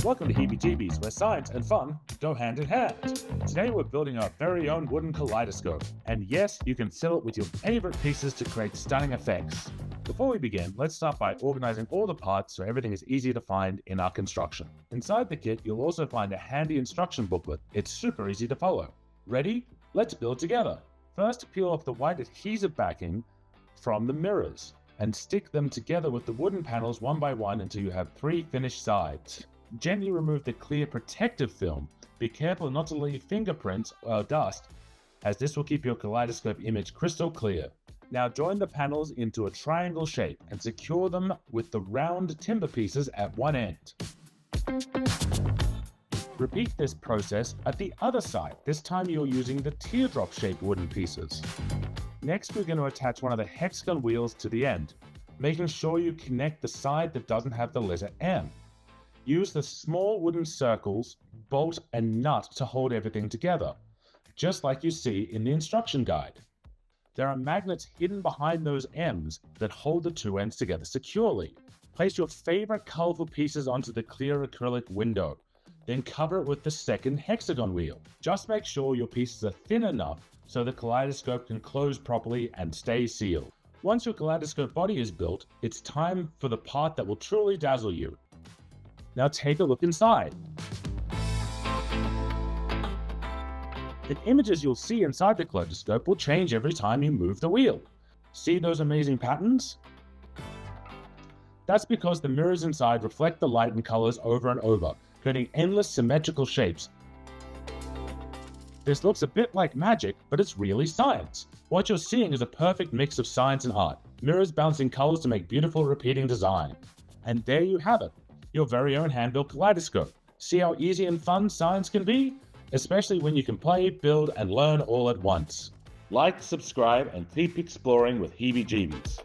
Welcome to Heebie-Jeebies, where science and fun go hand in hand. Today we're building our very own wooden kaleidoscope, and yes, you can fill it with your favorite pieces to create stunning effects. Before we begin, let's start by organizing all the parts so everything is easy to find in our construction. Inside the kit, you'll also find a handy instruction booklet. It's super easy to follow. Ready? Let's build together. First, peel off the white adhesive backing from the mirrors and stick them together with the wooden panels one by one until you have 3 finished sides. Gently remove the clear protective film. Be careful not to leave fingerprints or dust, as this will keep your kaleidoscope image crystal clear. Now join the panels into a triangle shape and secure them with the round timber pieces at one end. Repeat this process at the other side. This time you're using the teardrop-shaped wooden pieces. Next, we're going to attach one of the hexagon wheels to the end, making sure you connect the side that doesn't have the letter M. Use the small wooden circles, bolt, and nut to hold everything together, just like you see in the instruction guide. There are magnets hidden behind those M's that hold the 2 ends together securely. Place your favorite colorful pieces onto the clear acrylic window, then cover it with the second hexagon wheel. Just make sure your pieces are thin enough so the kaleidoscope can close properly and stay sealed. Once your kaleidoscope body is built, it's time for the part that will truly dazzle you. Now take a look inside. The images you'll see inside the kaleidoscope will change every time you move the wheel. See those amazing patterns? That's because the mirrors inside reflect the light and colors over and over, creating endless symmetrical shapes. This looks a bit like magic, but it's really science. What you're seeing is a perfect mix of science and art, mirrors bouncing colors to make beautiful repeating design. And there you have it, your very own hand-built kaleidoscope. See how easy and fun science can be? Especially when you can play, build, and learn all at once. Like, subscribe, and keep exploring with Heebie-Jeebies.